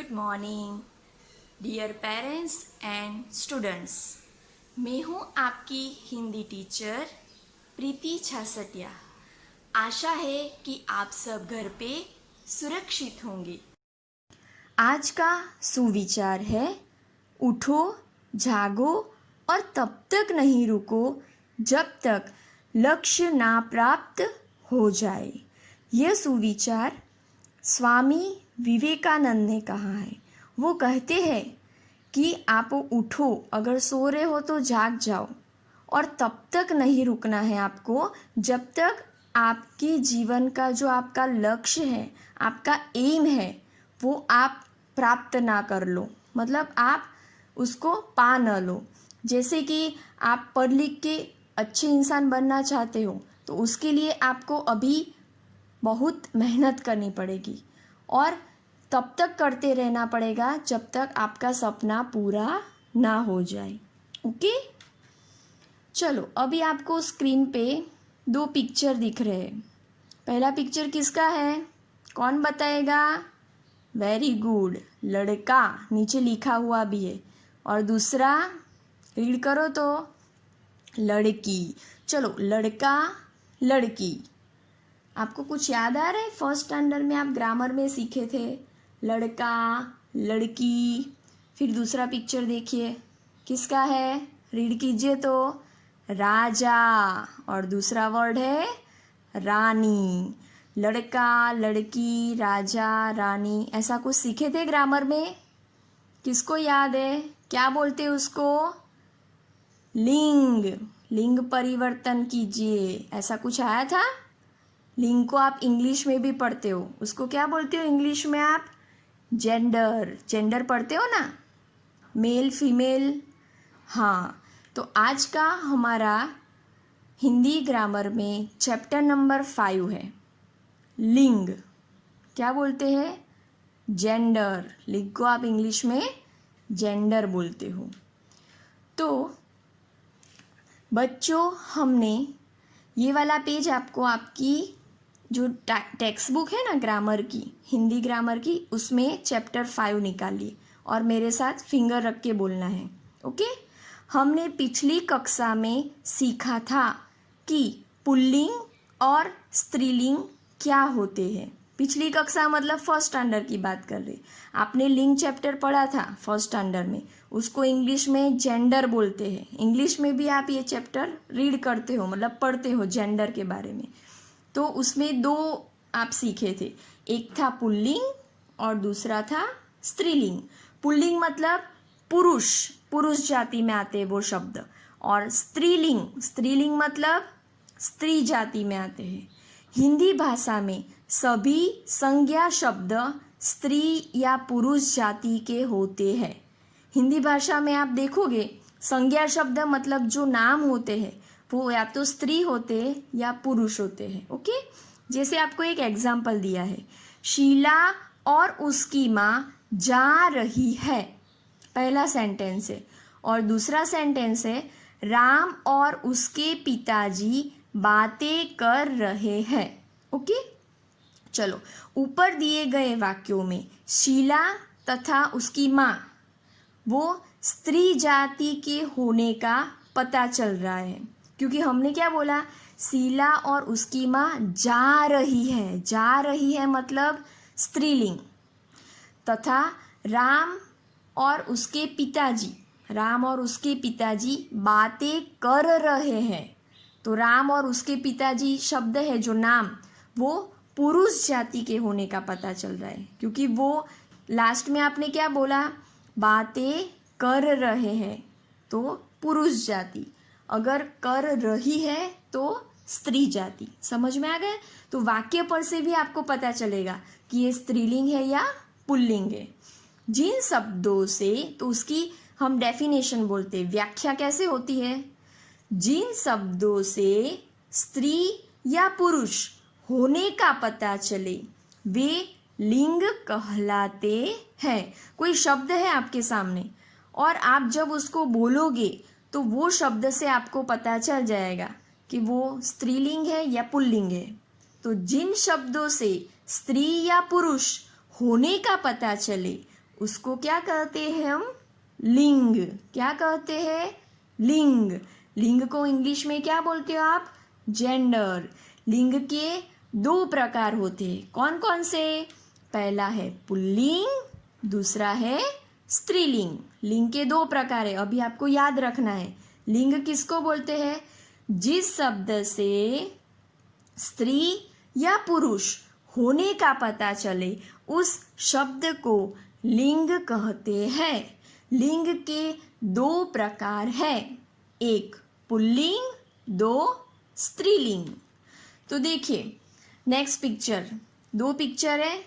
Good morning dear parents and students. मैं हूँ आपकी हिंदी टीचर प्रीति छासटिया। आशा है कि आप सब घर पे सुरक्षित होंगे। आज का सुविचार है, उठो, जागो और तब तक नहीं रुको जब तक लक्ष्य ना प्राप्त हो जाए। यह सुविचार स्वामी विवेकानंद ने कहा है। वो कहते हैं कि आप उठो, अगर सो रहे हो तो जाग जाओ और तब तक नहीं रुकना है आपको जब तक आपके जीवन का जो आपका लक्ष्य है, आपका एम है, वो आप प्राप्त ना कर लो, मतलब आप उसको पा न लो। जैसे कि आप पढ़ लिख के अच्छे इंसान बनना चाहते हो तो उसके लिए आपको अभी बहुत मेहनत करनी पड़ेगी और तब तक करते रहना पड़ेगा जब तक आपका सपना पूरा ना हो जाए। ओके, चलो अभी आपको स्क्रीन पे 2 पिक्चर दिख रहे हैं। पहला पिक्चर किसका है, कौन बताएगा? वेरी गुड, लड़का, नीचे लिखा हुआ भी है। और दूसरा रीड करो तो लड़की। चलो, लड़का लड़की, आपको कुछ याद आ रहा है? फर्स्ट स्टैंडर्ड में आप ग्रामर में सीखे थे लड़का लड़की। फिर दूसरा पिक्चर देखिए, किसका है, रीड कीजिए तो राजा, और दूसरा वर्ड है रानी। लड़का लड़की राजा रानी, ऐसा कुछ सीखे थे ग्रामर में? किसको याद है? क्या बोलते हैं उसको? लिंग। लिंग परिवर्तन कीजिए, ऐसा कुछ आया था? लिंग को आप इंग्लिश में भी पढ़ते हो, उसको क्या बोलते हो इंग्लिश में आप? जेंडर। जेंडर पढ़ते हो ना, मेल फीमेल। हाँ, तो आज का हमारा हिंदी ग्रामर में चैप्टर नंबर 5 है लिंग। क्या बोलते हैं? जेंडर। लिंग को आप इंग्लिश में जेंडर बोलते हो। तो बच्चों, हमने ये वाला पेज आपको आपकी जो टेक्स्ट बुक है ना ग्रामर की, हिंदी ग्रामर की, उसमें चैप्टर 5 निकालिए और मेरे साथ फिंगर रख के बोलना है। ओके, हमने पिछली कक्षा में सीखा था कि पुल्लिंग और स्त्रीलिंग क्या होते हैं। पिछली कक्षा मतलब फर्स्ट स्टैंडर्ड की बात कर रही। आपने लिंग चैप्टर पढ़ा था फर्स्ट स्टैंडर्ड में, उसको इंग्लिश में जेंडर बोलते हैं। इंग्लिश में भी आप ये चैप्टर रीड करते हो, मतलब पढ़ते हो जेंडर के बारे में। तो उसमें 2 आप सीखे थे, एक था पुल्लिंग और दूसरा था स्त्रीलिंग। पुल्लिंग मतलब पुरुष, पुरुष जाति में आते हैं वो शब्द, और स्त्रीलिंग, स्त्रीलिंग मतलब स्त्री जाति में आते हैं। हिंदी भाषा में सभी संज्ञा शब्द स्त्री या पुरुष जाति के होते हैं। हिंदी भाषा में आप देखोगे संज्ञा शब्द मतलब जो नाम होते हैं वो या तो स्त्री होते हैं या पुरुष होते हैं। ओके, जैसे आपको एक एग्जाम्पल दिया है, शीला और उसकी माँ जा रही है, पहला सेंटेंस है। और दूसरा सेंटेंस है, राम और उसके पिताजी बातें कर रहे हैं। ओके, चलो ऊपर दिए गए वाक्यों में शीला तथा उसकी माँ वो स्त्री जाति के होने का पता चल रहा है, क्योंकि हमने क्या बोला, शीला और उसकी माँ जा रही है। जा रही है मतलब स्त्रीलिंग। तथा राम और उसके पिताजी, राम और उसके पिताजी बातें कर रहे हैं। तो राम और उसके पिताजी शब्द है जो नाम, वो पुरुष जाति के होने का पता चल रहा है, क्योंकि वो लास्ट में आपने क्या बोला, बातें कर रहे हैं, तो पुरुष जाति। अगर कर रही है तो स्त्री जाति। समझ में आ गया? तो वाक्य पर से भी आपको पता चलेगा कि ये स्त्रीलिंग है या पुल्लिंग है। जिन शब्दों से, तो उसकी हम डेफिनेशन बोलते हैं, व्याख्या कैसे होती है? जिन शब्दों से स्त्री या पुरुष होने का पता चले वे लिंग कहलाते हैं। कोई शब्द है आपके सामने और आप जब उसको बोलोगे तो वो शब्द से आपको पता चल जाएगा कि वो स्त्रीलिंग है या पुल्लिंग है। तो जिन शब्दों से स्त्री या पुरुष होने का पता चले उसको क्या कहते हैं हम? लिंग। क्या कहते हैं? लिंग। लिंग को इंग्लिश में क्या बोलते हो आप? जेंडर। लिंग के 2 प्रकार होते हैं। कौन कौन से? पहला है पुल्लिंग, दूसरा है स्त्रीलिंग। लिंग के 2 प्रकार है, अभी आपको याद रखना है। लिंग किसको बोलते हैं? जिस शब्द से स्त्री या पुरुष होने का पता चले उस शब्द को लिंग कहते हैं। लिंग के 2 प्रकार है, एक पुल्लिंग, 2 स्त्रीलिंग। तो देखिए नेक्स्ट पिक्चर, 2 पिक्चर है।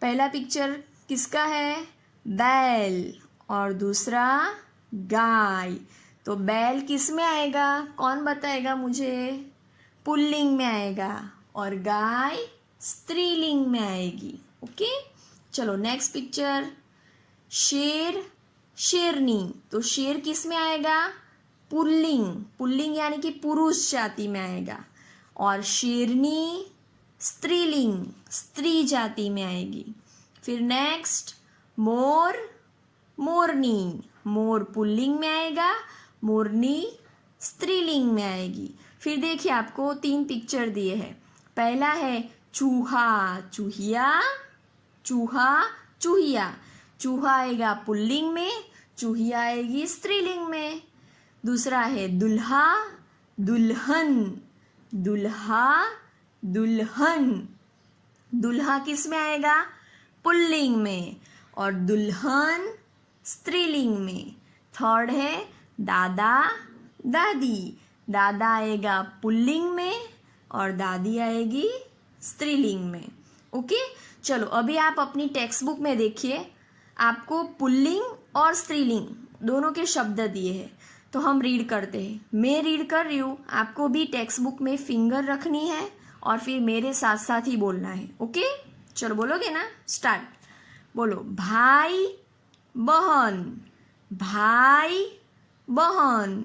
पहला पिक्चर किसका है? बैल, और दूसरा गाय। तो बैल किस में आएगा? कौन बताएगा मुझे? पुल्लिंग में आएगा, और गाय स्त्रीलिंग में आएगी। ओके, चलो नेक्स्ट पिक्चर, शेर, शेरनी। तो शेर किस में आएगा? पुल्लिंग। पुल्लिंग यानी कि पुरुष जाति में आएगा, और शेरनी स्त्रीलिंग, स्त्री जाति में आएगी। फिर नेक्स्ट मोर, मोरनी। मोर पुल्लिंग में आएगा, मोरनी स्त्रीलिंग में आएगी। फिर देखिए आपको 3 पिक्चर दिए हैं। पहला है चूहा, चूहिया, चूहा, चूहिया। चूहा आएगा पुल्लिंग में, चूहिया आएगी स्त्रीलिंग में। दूसरा है दुल्हा, दुल्हन, दुल्हा, दुल्हन। दुल्हा किस में आएगा? पुल्लिंग में, और दुल्हन स्त्रीलिंग में। थर्ड है दादा, दादी। दादा आएगा पुल्लिंग में, और दादी आएगी स्त्रीलिंग में। ओके, चलो अभी आप अपनी टेक्स्ट बुक में देखिए, आपको पुल्लिंग और स्त्रीलिंग दोनों के शब्द दिए हैं। तो हम रीड करते हैं। मैं रीड कर रही हूँ, आपको भी टेक्स्ट बुक में फिंगर रखनी है और फिर मेरे साथ साथ ही बोलना है। ओके, चलो बोलोगे ना? स्टार्ट। बोलो भाई बहन, भाई बहन।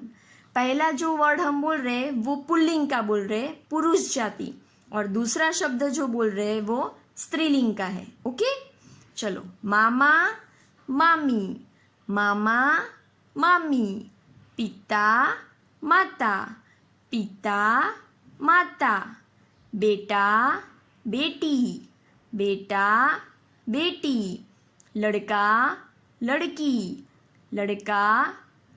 पहला जो वर्ड हम बोल रहे हैं वो पुल्लिंग का बोल रहे हैं, पुरुष जाति, और दूसरा शब्द जो बोल रहे हैं वो स्त्रीलिंग का है। ओके, चलो मामा मामी, मामा मामी। पिता माता, पिता माता। बेटा बेटी, बेटा बेटी। लड़का लड़की, लड़का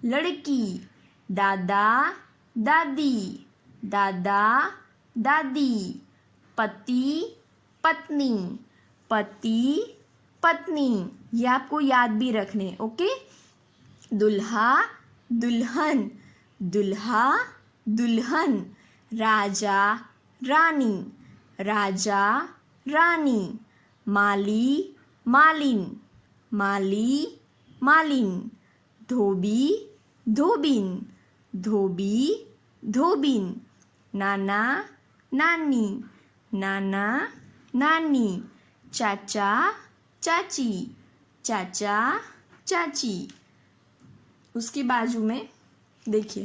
लड़की। दादा दादी, दादा दादी। पति पत्नी, पति पत्नी। ये आपको याद भी रखने। ओके, दुल्हा दुल्हन, दुल्हा दुल्हन। राजा रानी, राजा रानी। माली मालिन, माली मालिन। धोबी धोबिन, धोबी धोबिन। नाना नानी, नाना नानी। चाचा चाची, चाचा चाची। उसके बाजू में देखिए,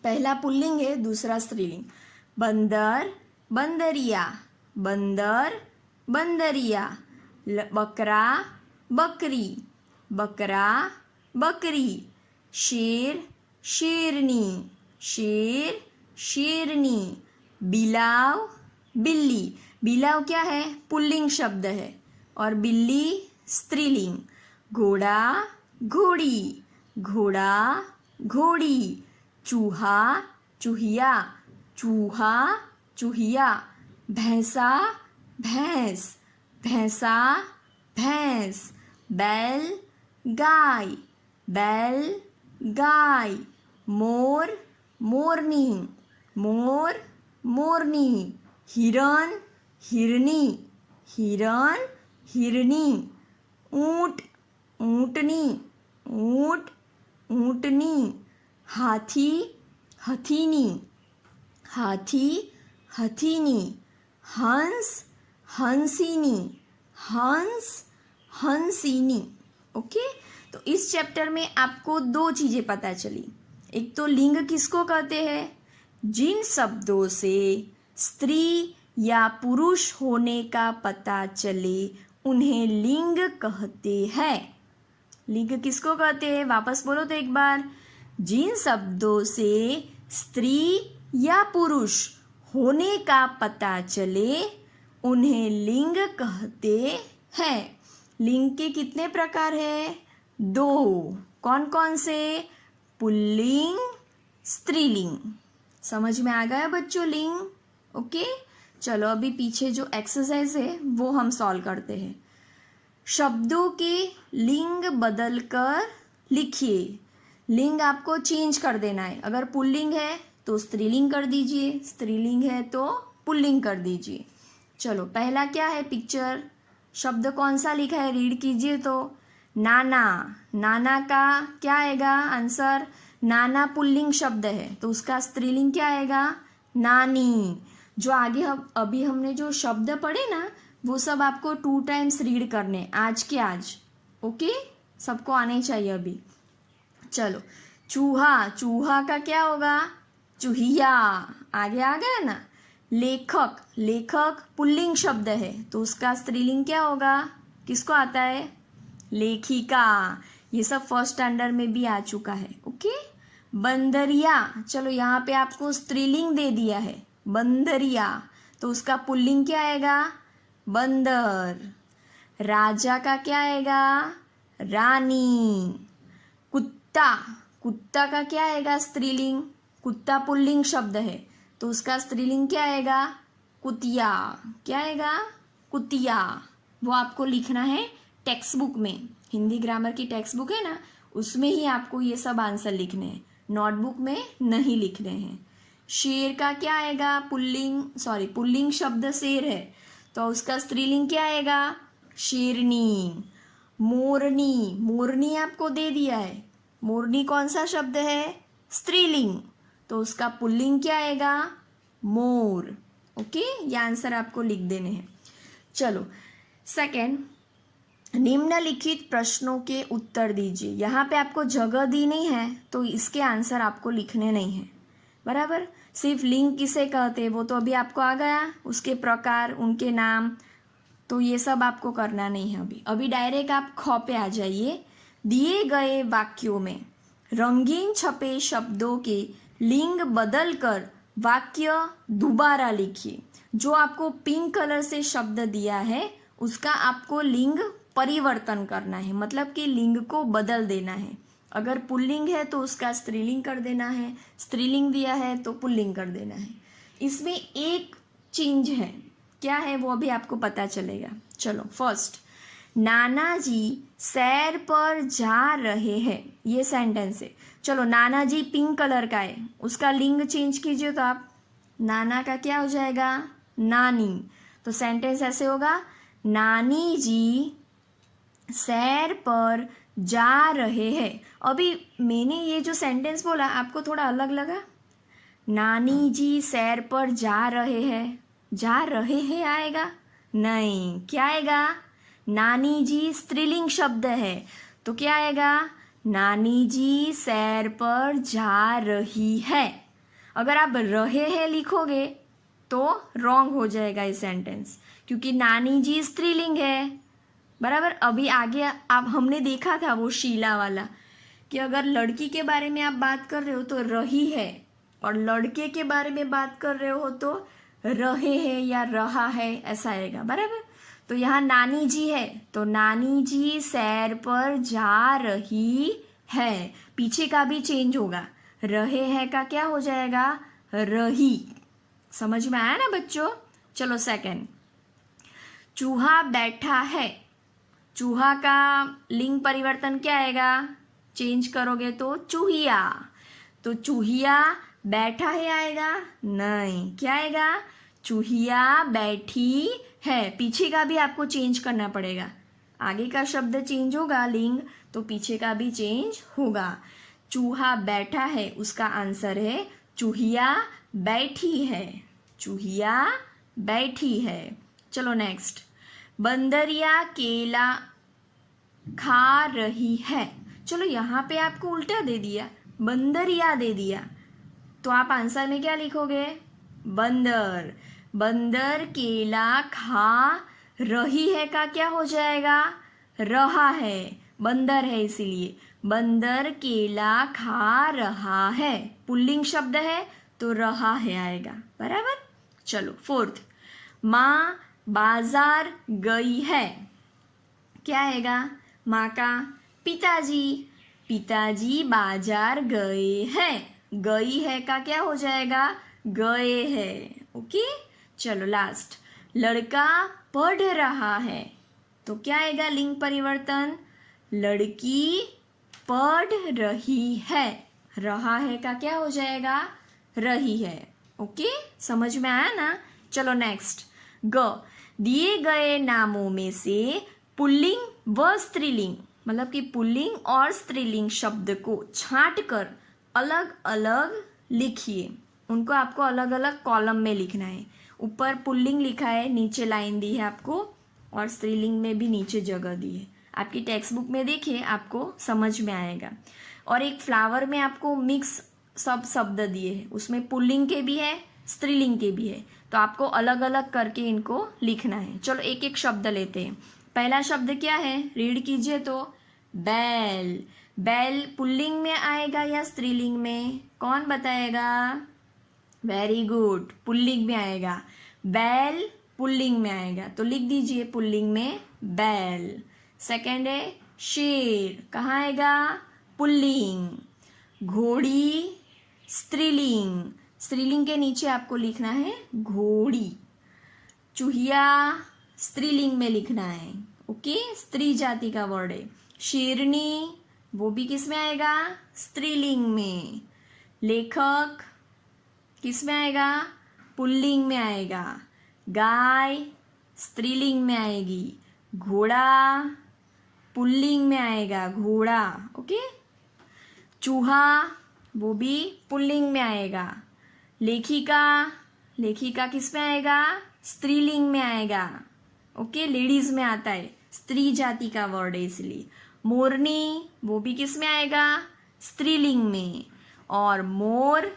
पहला पुल्लिंग है, दूसरा स्त्रीलिंग। बंदर बंदरिया, बंदर बंदरिया। बकरा बकरी, बकरा बकरी। शेर शेरनी, शेर शेरनी। बिलाव बिल्ली। बिलाव क्या है? पुल्लिंग शब्द है, और बिल्ली स्त्रीलिंग। घोड़ा घोड़ी, घोड़ा घोड़ी। चूहा चूहिया, चूहा चूहिया। भैंसा भैंस, भैंसा भैंस। बैल गाय, बैल गाय। मोर मोरनी, मोर मोरनी। हिरन हिरनी, हिरन हिरनी। ऊंट ऊंटनी, ऊंट ऊंटनी। हाथी हथीनी, हाथी हथीनी। हंस हंसिनी, हंस हंसिनी। ओके, तो इस चैप्टर में आपको 2 चीज़ें पता चली। एक तो लिंग किसको कहते हैं? जिन शब्दों से स्त्री या पुरुष होने का पता चले उन्हें लिंग कहते हैं। लिंग किसको कहते हैं? वापस बोलो तो एक बार। जिन शब्दों से स्त्री या पुरुष होने का पता चले उन्हें लिंग कहते हैं। लिंग के कितने प्रकार है? 2। कौन कौन से? पुल्लिंग, स्त्रीलिंग। समझ में आ गया बच्चों लिंग? ओके, चलो अभी पीछे जो एक्सरसाइज है वो हम सॉल्व करते हैं। शब्दों के लिंग बदलकर लिखिए। लिंग आपको चेंज कर देना है। अगर पुल्लिंग है तो स्त्रीलिंग कर दीजिए, स्त्रीलिंग है तो पुल्लिंग कर दीजिए। चलो पहला क्या है पिक्चर? शब्द कौन सा लिखा है? रीड कीजिए तो। नाना। नाना का क्या आएगा आंसर? नाना पुल्लिंग शब्द है तो उसका स्त्रीलिंग क्या आएगा? नानी। जो आगे अभी हमने जो शब्द पढ़े ना वो सब आपको 2 टाइम्स रीड करने, आज के आज। ओके, सबको आने चाहिए अभी। चलो चूहा। चूहा का क्या होगा? चूहिया। आगे आ गया ना। लेखक। लेखक पुल्लिंग शब्द है तो उसका स्त्रीलिंग क्या होगा? किसको आता है? लेखिका। ये सब फर्स्ट स्टैंडर्ड में भी आ चुका है। ओके। बंदरिया। चलो यहाँ पे आपको स्त्रीलिंग दे दिया है, बंदरिया, तो उसका पुल्लिंग क्या आएगा? बंदर। राजा का क्या आएगा? रानी। कुत्ता। कुत्ता का क्या आएगा स्त्रीलिंग? कुत्ता पुल्लिंग शब्द है तो उसका स्त्रीलिंग क्या आएगा? कुतिया। क्या आएगा? कुतिया। वो आपको लिखना है टेक्स्ट बुक में। हिंदी ग्रामर की टेक्स्ट बुक है ना, उसमें ही आपको ये सब आंसर लिखने हैं, नोटबुक में नहीं लिखने हैं। शेर का क्या आएगा? पुल्लिंग शब्द शेर है तो उसका स्त्रीलिंग क्या आएगा? शेरनी। मोरनी। मोरनी आपको दे दिया है। मोरनी कौन सा शब्द है? स्त्रीलिंग, तो उसका पुल्लिंग क्या आएगा? मोर। ओके, ये आंसर आपको लिख देने हैं। चलो सेकंड, निम्नलिखित प्रश्नों के उत्तर दीजिए। यहाँ पे आपको जगह दी नहीं है तो इसके आंसर आपको लिखने नहीं है, बराबर। सिर्फ लिंग किसे कहते हैं वो तो अभी आपको आ गया, उसके प्रकार, उनके नाम, तो ये सब आपको करना नहीं है अभी। अभी डायरेक्ट आप ख पे आ जाइए। दिए गए वाक्यों में रंगीन छपे शब्दों के लिंग बदलकर वाक्य दोबारा लिखिए। जो आपको पिंक कलर से शब्द दिया है उसका आपको लिंग परिवर्तन करना है, मतलब कि लिंग को बदल देना है। अगर पुल्लिंग है तो उसका स्त्रीलिंग कर देना है, स्त्रीलिंग दिया है तो पुल्लिंग कर देना है। इसमें एक चेंज है, क्या है वो अभी आपको पता चलेगा। चलो फर्स्ट, नाना जी सैर पर जा रहे हैं, ये सेंटेंस है। चलो नाना जी पिंक कलर का है, उसका लिंग चेंज कीजिए तो आप, नाना का क्या हो जाएगा? नानी। तो सेंटेंस ऐसे होगा, नानी जी सैर पर जा रहे हैं। अभी मैंने ये जो सेंटेंस बोला आपको थोड़ा अलग लगा? नानी जी सैर पर जा रहे हैं, जा रहे हैं आएगा? नहीं, क्या आएगा? नानी जी स्त्रीलिंग शब्द है तो क्या आएगा? नानी जी सैर पर जा रही है। अगर आप रहे हैं लिखोगे तो रॉन्ग हो जाएगा ये सेंटेंस, क्योंकि नानी जी स्त्रीलिंग है, बराबर। अभी आगे आप हमने देखा था वो शीला वाला, कि अगर लड़की के बारे में आप बात कर रहे हो तो रही है, और लड़के के बारे में बात कर रहे हो तो रहे हैं या रहा है, ऐसा आएगा, बराबर। तो यहाँ नानी जी है तो नानी जी सैर पर जा रही है, पीछे का भी चेंज होगा, रहे हैं का क्या हो जाएगा? रही। समझ में आया ना बच्चों? चलो सेकंड, चूहा बैठा है। चूहा का लिंग परिवर्तन क्या आएगा? चेंज करोगे तो चूहिया। तो चूहिया बैठा है आएगा? नहीं, क्या आएगा? चूहिया बैठी है। पीछे का भी आपको चेंज करना पड़ेगा, आगे का शब्द चेंज होगा लिंग तो पीछे का भी चेंज होगा। चूहा बैठा है, उसका आंसर है चूहिया बैठी है। चूहिया बैठी है। चलो नेक्स्ट, बंदरिया केला खा रही है। चलो यहाँ पे आपको उल्टा दे दिया, बंदरिया दे दिया, तो आप आंसर में क्या लिखोगे? बंदर। बंदर केला खा रही है का क्या हो जाएगा? रहा है, बंदर है इसीलिए। बंदर केला खा रहा है, पुल्लिंग शब्द है तो रहा है आएगा, बराबर। चलो फोर्थ, माँ बाजार गई है, क्या आएगा? माँ का पिताजी, पिताजी बाजार गए हैं, गई है का क्या हो जाएगा? गए हैं, ओके। चलो लास्ट, लड़का पढ़ रहा है, तो क्या आएगा लिंग परिवर्तन? लड़की पढ़ रही है, रहा है का क्या हो जाएगा? रही है, ओके। समझ में आया ना? चलो नेक्स्ट, ग, दिए गए नामों में से पुल्लिंग व स्त्रीलिंग, मतलब कि पुल्लिंग और स्त्रीलिंग शब्द को छांट कर अलग अलग लिखिए। उनको आपको अलग अलग कॉलम में लिखना है। ऊपर पुल्लिंग लिखा है, नीचे लाइन दी है आपको, और स्त्रीलिंग में भी नीचे जगह दी है। आपकी टेक्स्ट बुक में देखिए, आपको समझ में आएगा। और एक फ्लावर में आपको मिक्स सब शब्द दिए हैं, उसमें पुल्लिंग के भी है, स्त्रीलिंग के भी है, तो आपको अलग अलग करके इनको लिखना है। चलो एक एक शब्द लेते हैं। पहला शब्द क्या है, रीड कीजिए तो, बैल। बैल पुल्लिंग में आएगा या स्त्रीलिंग में? कौन बताएगा? वेरी गुड, पुल्लिंग में आएगा। बैल पुल्लिंग में आएगा, तो लिख दीजिए पुल्लिंग में बैल। सेकंड है शेर, कहाँ आएगा? पुल्लिंग। घोड़ी स्त्रीलिंग, स्त्रीलिंग के नीचे आपको लिखना है घोड़ी। चूहिया स्त्रीलिंग में लिखना है, ओके, स्त्री जाति का वर्ड है। शेरनी, वो भी किस में आएगा? स्त्रीलिंग में। लेखक किस में आएगा? पुल्लिंग में आएगा। गाय स्त्रीलिंग में आएगी। घोड़ा पुल्लिंग में आएगा, घोड़ा, ओके। चूहा वो भी पुल्लिंग में आएगा। लेखिका, लेखिका किस में आएगा? स्त्रीलिंग में आएगा, ओके, लेडीज में आता है, स्त्री जाति का वर्ड है इसलिए। मोरनी वो भी किस में आएगा? स्त्रीलिंग में। और मोर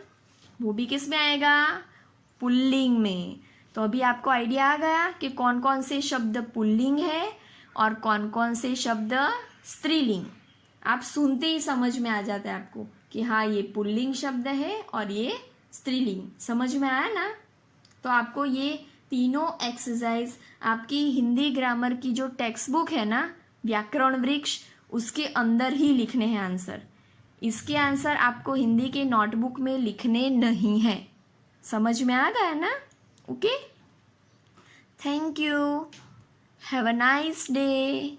वो भी किस में आएगा? पुल्लिंग में। तो अभी आपको आइडिया आ गया कि कौन कौन से शब्द पुल्लिंग है और कौन कौन से शब्द स्त्रीलिंग। आप सुनते ही समझ में आ जाता है आपको कि हाँ ये पुल्लिंग शब्द है और ये स्त्रीलिंग। समझ में आया ना? तो आपको ये तीनों एक्सरसाइज आपकी हिंदी ग्रामर की जो टेक्स्ट बुक है ना, व्याकरण वृक्ष, उसके अंदर ही लिखने हैं आंसर। इसके आंसर आपको हिंदी के नोटबुक में लिखने नहीं है। समझ में आ गया ना? Okay, thank you, have a nice day.